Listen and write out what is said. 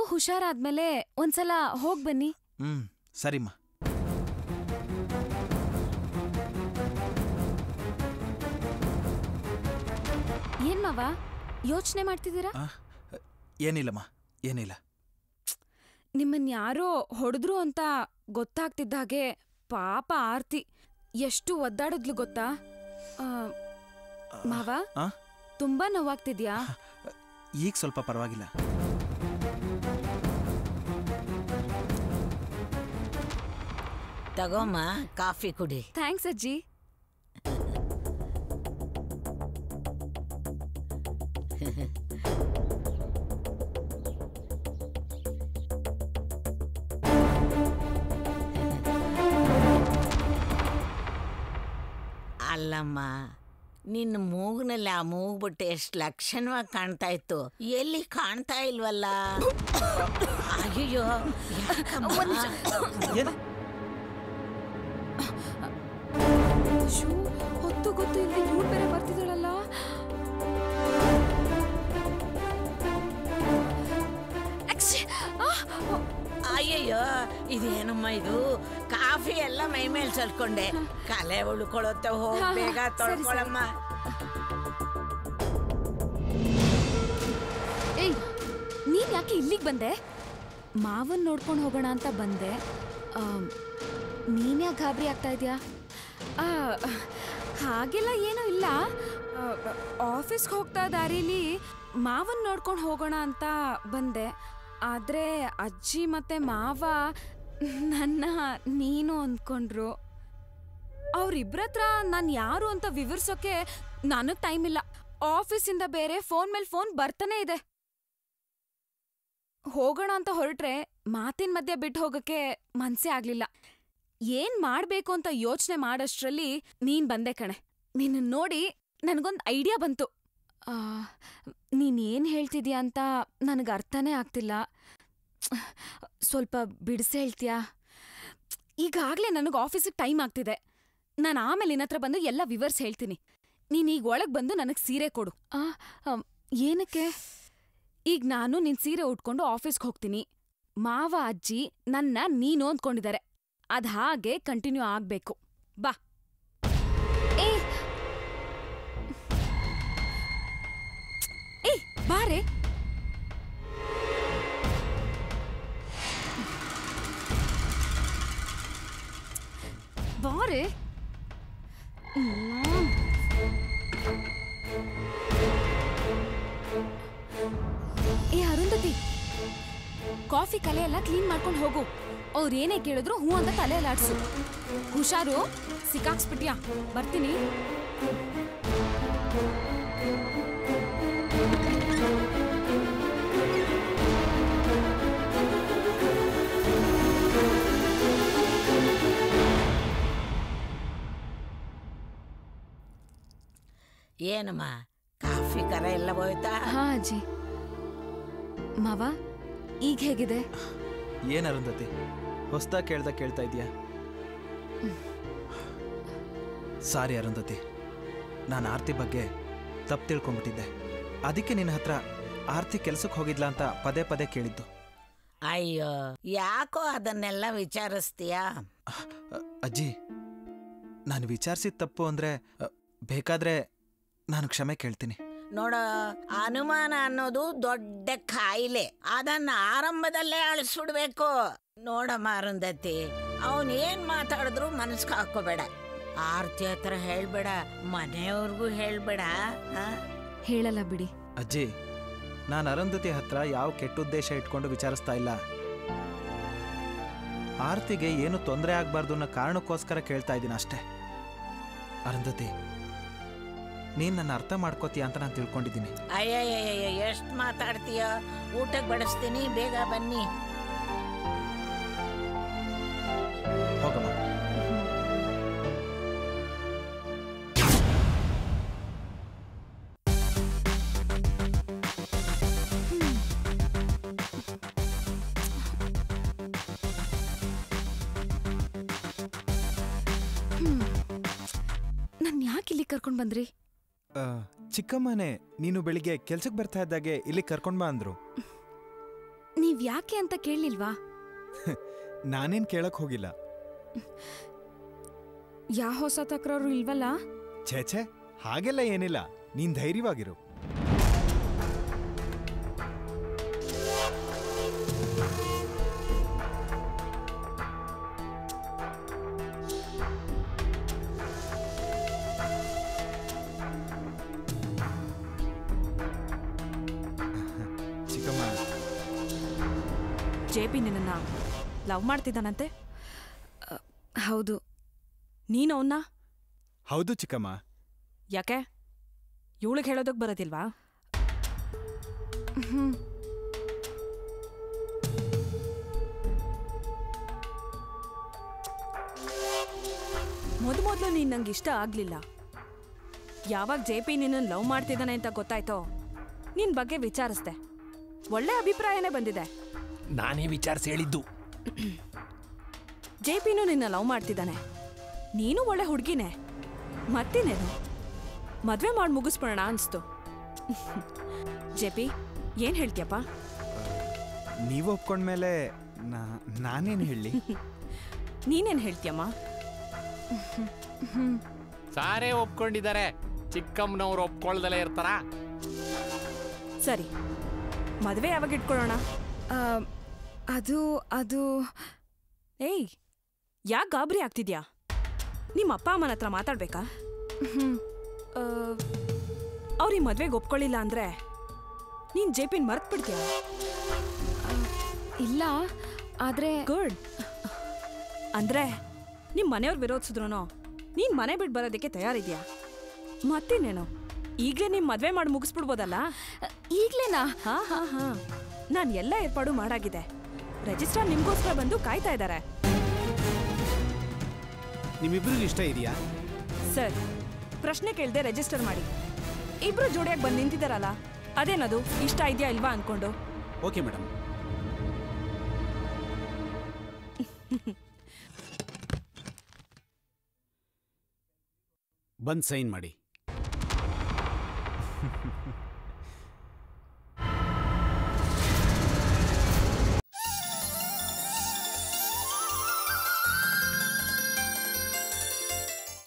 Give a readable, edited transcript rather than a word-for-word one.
ನೀವು ಹುಷಾರಾದ್ಮೇಲೆ ಒಂದ್ಸಲ ಹೋಗ್ ಬನ್ನಿ. ಸರಿಮ್ಮ. ಏನ್ ಮಾವ ಯೋಚನೆ ಮಾಡ್ತಿದ್ದೀರಾ? ಏನಿಲ್ಲಮ್ಮ, ಏನಿಲ್ಲ. ನಿಮ್ಮನ್ ಯಾರೋ ಹೊಡೆದ್ರು ಅಂತ ಗೊತ್ತಾಗ್ತಿದ್ದಾಗೆ ಪಾಪ ಆರ್ತಿ ಎಷ್ಟು ಒದ್ದಾಡಿದ್ಲು ಗೊತ್ತಾ? ಮಾವ ತುಂಬಾ ನೋವಾಗ್ತಿದ್ಯಾ? ಈಗ ಸ್ವಲ್ಪ ಪರವಾಗಿಲ್ಲ. ತಗೋಮ್ಮ, ಕಾಫಿ ಕುಡಿ. ಥ್ಯಾಂಕ್ಸ್ ಅಜ್ಜಿ. ಅಲ್ಲಮ್ಮ, ನಿನ್ನ ಮೂಗ್ನಲ್ಲಿ ಆ ಮೂಗ್ಬಿಟ್ಟು ಎಷ್ಟು ಲಕ್ಷಣವಾಗಿ ಕಾಣ್ತಾ ಇತ್ತು, ಎಲ್ಲಿ ಕಾಣ್ತಾ ಇಲ್ವಲ್ಲ? ಅಯ್ಯೋ, ಹೊತ್ತು ಗೊತ್ತು ಇಲ್ಲ ಇವ್ರು ಬೇರೆ ಬರ್ತಿದ್ದಾಳಲ್ಲ. ಅಯ್ಯಯ್ಯೋ, ಇದೇನಮ್ಮ ಇದು? ಕಾಫಿ ಎಲ್ಲ ಮೈ ಮೇಲೆ ಚಲ್ಕೊಂಡೆ. ಕಲೆ ಉಳ್ಕೊಳತ್ತೆ, ಹೋಗಿ ಬೇಗ ತೊಳ್ಕೊಳಮ್ಮ. ಏಯ್, ನೀನ್ ಯಾಕೆ ಇಲ್ಲಿಗೆ ಬಂದೆ? ಮಾವನ್ ನೋಡ್ಕೊಂಡು ಹೋಗೋಣ ಅಂತ ಬಂದೆ. ನೀನ್ಯಾಕೆ ಗಾಬರಿ ಆಗ್ತಾ ಇದೆಯಾ? ಹಾಗೆಲ್ಲ ಏನೂ ಇಲ್ಲ. ಆಫೀಸ್ಗೆ ಹೋಗ್ತಾ ದಾರಿಲಿ ಮಾವನ್ ನೋಡ್ಕೊಂಡು ಹೋಗೋಣ ಅಂತ ಬಂದೆ. ಆದರೆ ಅಜ್ಜಿ ಮತ್ತೆ ಮಾವ ನನ್ನ ನೀನು ಅಂದ್ಕೊಂಡ್ರು. ಅವ್ರಿಬ್ರತ್ರ ನಾನು ಯಾರು ಅಂತ ವಿವರಿಸೋಕೆ ನನಗೆ ಟೈಮ್ ಇಲ್ಲ. ಆಫೀಸಿಂದ ಬೇರೆ ಫೋನ್ ಮೇಲೆ ಫೋನ್ ಬರ್ತಾನೆ ಇದೆ. ಹೋಗೋಣ ಅಂತ ಹೊರಟ್ರೆ ಮಾತಿನ ಮಧ್ಯೆ ಬಿಟ್ಟು ಹೋಗೋಕ್ಕೆ ಮನ್ಸೇ ಆಗ್ಲಿಲ್ಲ. ಏನ್ ಮಾಡ್ಬೇಕು ಅಂತ ಯೋಚನೆ ಮಾಡೋಷ್ಟ್ರಲ್ಲಿ ನೀನ್ ಬಂದೆ ಕಣೆ. ನಿನ್ನ ನೋಡಿ ನನಗೊಂದು ಐಡಿಯಾ ಬಂತು. ನೀನೇನ್ ಹೇಳ್ತಿದ್ಯಾ ಅಂತ ನನಗೆ ಅರ್ಥನೇ ಆಗ್ತಿಲ್ಲ. ಸ್ವಲ್ಪ ಬಿಡಿಸಿ ಹೇಳ್ತೀಯಾ? ಈಗಾಗಲೇ ನನಗೆ ಆಫೀಸಿಗೆ ಟೈಮ್ ಆಗ್ತಿದೆ. ನಾನು ಆಮೇಲೆ ನಿನ್ನ ಹತ್ರ ಬಂದು ಎಲ್ಲ ವಿವರಿಸಿ ಹೇಳ್ತೀನಿ. ನೀನು ಈಗ ಒಳಗೆ ಬಂದು ನನಗೆ ಸೀರೆ ಕೊಡು. ಏನಕ್ಕೆ? ಈಗ ನಾನು ನಿನ್ನ ಸೀರೆ ಉಟ್ಕೊಂಡು ಆಫೀಸ್ಗೆ ಹೋಗ್ತೀನಿ. ಮಾವ ಅಜ್ಜಿ ನನ್ನ ನೀನು ಅಂದ್ಕೊಂಡಿದ್ದಾರೆ. ಅದು ಹಾಗೆ ಕಂಟಿನ್ಯೂ ಆಗ್ಬೇಕು. ಬಾ. ಏ ಬಾರೆ. ಬಾರೆ. ಏ ಅರುಂಧತಿ, ಕಾಫಿ ಕಲೆ ಎಲ್ಲ ಕ್ಲೀನ್ ಮಾಡ್ಕೊಂಡು ಹೋಗು. ಅವ್ರೇನೇ ಕೇಳಿದ್ರು ಹೂ ಅಂತ ತಲೆ ಅಲ್ಲಾಡ್ಸು. ಹುಷಾರು, ಸಿಕ್ಕಾಕ್ಸ್ಬಿಟ್ಯಾ? ಬರ್ತೀನಿ. ಏನಮ್ಮ, ಕಾಫಿ ಕರ ಎಲ್ಲ ಹೋಯ್ತಾ? ಹಾ ಅಜ್ಜಿ. ಮಾವ ಈಗ ಹೇಗಿದೆ? ಏನ್ ಅರುಂಧತಿ, ಹೊಸ್ತಾ ಕೇಳ್ತಾ ಇದೀಯಾ? ಸಾರಿ ಅರುಂಧತಿ, ನಾನು ಆರ್ತಿ ಬಗ್ಗೆ ತಪ್ಪು ತಿಳ್ಕೊಂಡ್ಬಿಟ್ಟಿದ್ದೆ. ಅದಕ್ಕೆ ನಿನ್ನ ಹತ್ರ ಆರ್ತಿ ಕೆಲ್ಸಕ್ಕೆ ಹೋಗಿದ್ಲಾ ಅಂತ ಪದೇ ಪದೇ ಕೇಳಿದ್ದು. ಅಯ್ಯೋ, ಯಾಕೋ ಅದನ್ನೆಲ್ಲ ವಿಚಾರಿಸ್ತೀಯಾ? ಅಜ್ಜಿ, ನಾನು ವಿಚಾರಿಸಿದ ತಪ್ಪು ಅಂದ್ರೆ ಬೇಕಾದ್ರೆ ನಾನು ಕ್ಷಮೆ ಕೇಳ್ತೀನಿ. ನೋಡ, ಅನುಮಾನ ಅನ್ನೋದು ದೊಡ್ಡ ಕಾಯಿಲೆ. ಅದನ್ನ ಆರಂಭದಲ್ಲೇ ಅಳಿಸ್ಬಿಡ್ಬೇಕು. ನೋಡಮ್ಮ ಅರುಂಧತಿ, ಅವನೇನ್ ಮಾತಾಡಿದ್ರು ಮನಸ್ಗೆ ಹಾಕೋಬೇಡ. ಆರ್ತಿ ಹತ್ರ ಹೇಳ್ಬೇಡ, ಮನೆಯವ್ರಿಗೂ ಹೇಳ್ಬೇಡ. ಹೇಳಲ್ಲ ಬಿಡಿ. ಅಜ್ಜಿ, ನಾನು ಅರುಂಧತಿ ಹತ್ರ ಯಾವ ಕೆಟ್ಟ ಉದ್ದೇಶ ಇಟ್ಕೊಂಡು ವಿಚಾರಿಸ್ತಾ ಇಲ್ಲ. ಆರ್ತಿಗೆ ಏನು ತೊಂದರೆ ಆಗ್ಬಾರ್ದು ಅನ್ನೋ ಕಾರಣಕ್ಕೋಸ್ಕರ ಕೇಳ್ತಾ ಇದ್ದೀನಿ ಅಷ್ಟೇ. ಅರುಂಧತಿ, ನೀನ್ ನನ್ನ ಅರ್ಥ ಮಾಡ್ಕೋತೀಯ ಅಂತ ನಾನು ತಿಳ್ಕೊಂಡಿದ್ದೀನಿ. ಅಯ್ಯಯ್ಯ, ಎಷ್ಟು ಮಾತಾಡ್ತೀಯ? ಊಟಕ್ಕೆ ಬಡಿಸ್ತೀನಿ, ಬೇಗ ಬನ್ನಿ. ಹೋಗಮ್ಮ. ನನ್ ಯಾಕೆ ಇಲ್ಲಿ ಕರ್ಕೊಂಡ್ ಬಂದ್ರಿ? ಚಿಕ್ಕಮ್ಮನೆ, ನೀನು ಬೆಳಿಗ್ಗೆ ಕೆಲ್ಸಕ್ಕೆ ಬರ್ತಾ ಇದ್ದಾಗೆ ಇಲ್ಲಿ ಕರ್ಕೊಂಡ್ ಬಾ ಅಂದ್ರು. ನೀವ್ ಯಾಕೆ ಅಂತ ಕೇಳಲಿಲ್ವಾ? ನಾನೇನ್ ಕೇಳಕ್ ಹೋಗಿಲ್ಲ. ಯಾವ ಹೊಸ ತಕರಾರು ಇಲ್ವಲ್ಲ? ಛೇ ಹಾಗೆಲ್ಲ ಏನಿಲ್ಲ, ನೀನ್ ಧೈರ್ಯವಾಗಿರು. ಚಿಕ್ಕಮ್ಮ, ಜೆ ಪಿ ನಿನ್ನ ಲವ್ ಮಾಡ್ತಿದ್ದಾನಂತೆ? ಹೌದು. ನೀನು ಅವನ್ನ? ಹೌದು ಚಿಕ್ಕಮ್ಮ. ಯಾಕೆ, ಇವಳಿಗೆ ಹೇಳೋದಕ್ಕೆ ಬರೋದಿಲ್ವಾ? ಮೊದಲು ನೀನು ನಂಗೆ ಇಷ್ಟ ಆಗ್ಲಿಲ್ಲ. ಯಾವಾಗ ಜೆ ಪಿ ನಿನ್ನನ್ನು ಲವ್ ಮಾಡ್ತಿದ್ದಾನೆ ಅಂತ ಗೊತ್ತಾಯ್ತೋ ನಿನ್ ಬಗ್ಗೆ ವಿಚಾರಿಸ್ದೆ. ಒಳ್ಳೆ ಅಭಿಪ್ರಾಯನೇ ಬಂದಿದೆ. ನಾನೇ ವಿಚಾರಿಸಿ ಹೇಳಿದ್ದು. ಜೆ ಪಿನೂ ನಿನ್ನ ಲವ್ ಮಾಡ್ತಿದ್ದಾನೆ, ನೀನು ಒಳ್ಳೆ ಹುಡುಗಿನೇ. ಮತ್ತೇನೇನು, ಮದ್ವೆ ಮಾಡಿ ಮುಗಿಸ್ಬಿಡೋಣ ಅನ್ಸ್ತು. ಜೆ ಪಿ, ಏನ್ ಹೇಳ್ತೀಯಪ್ಪ? ನೀವು ಒಪ್ಕೊಂಡ್ಮೇಲೆ ನಾನೇನು ಹೇಳಿ? ನೀನೇನ್ ಹೇಳ್ತೀಯಮ್ಮ? ಸಾರೇ ಒಪ್ಕೊಂಡಿದ್ದಾರೆ, ಚಿಕ್ಕಮ್ಮನವ್ರು ಒಪ್ಕೊಳ್ದಲೇ ಇರ್ತಾರ. ಸರಿ, ಮದ್ವೆ ಯಾವಾಗ ಇಟ್ಕೊಳ್ಳೋಣ? ಅದು ಏಯ್, ಯಾಕೆ ಗಾಬರಿ ಆಗ್ತಿದ್ಯಾ? ನಿಮ್ಮ ಅಪ್ಪ ಅಮ್ಮನ ಹತ್ರ ಮಾತಾಡ್ಬೇಕಾ? ಅವ್ರ ಈ ಮದ್ವೆಗೆ ಒಪ್ಕೊಳ್ಳಿಲ್ಲ ಅಂದ್ರೆ ನೀನ್ ಜೆ ಪಿನ್ ಮರ್ತ್ ಬಿಡ್ತೀಯ? ಇಲ್ಲ, ಆದ್ರೆ ಗುಡ್. ಅಂದ್ರೆ ನಿಮ್ ಮನೆಯವ್ರು ವಿರೋಧಿಸಿದ್ರು ನೀನ್ ಮನೆ ಬಿಟ್ಟು ಬರೋದಕ್ಕೆ ತಯಾರಿದ್ಯಾ? ಮತ್ತೇನೇನು, ಈಗಲೇ ನಿಮ್ ಮದ್ವೆ ಮಾಡಿ ಮುಗಿಸ್ಬಿಡ್ಬೋದಲ್ಲ? ಈಗ್ಲೇನಾ? ಹಾ ಹಾ ಹಾ, ನಾನ್ ಎಲ್ಲ ಏರ್ಪಾಡು ಮಾಡಾಗಿದೆ. ರಿಜಿಸ್ಟ್ರಾರ್ ನಿಮ್ಗೋಸ್ಕರ ಬಂದು ಕಾಯ್ತಾ ಇದ್ದಾರೆ. ನಿಮ್ಮಿಬ್ರಿಗೂ ಇಷ್ಟ ಇದೆಯಾ? ಸರ್, ಪ್ರಶ್ನೆ ಕೇಳ್ದೆ ರಿಜಿಸ್ಟರ್ ಮಾಡಿ. ಇಬ್ರು ಜೋಡಿಯಾಗಿ ಬಂದು ನಿಂತಿದ್ದಾರಲ್ಲ, ಅದೇನದು ಇಷ್ಟ ಇದೆಯಾ ಇಲ್ವಾ ಅನ್ಕೊಂಡು. Okay madam. ಬಂದ್ ಸೈನ್ ಮಾಡಿ.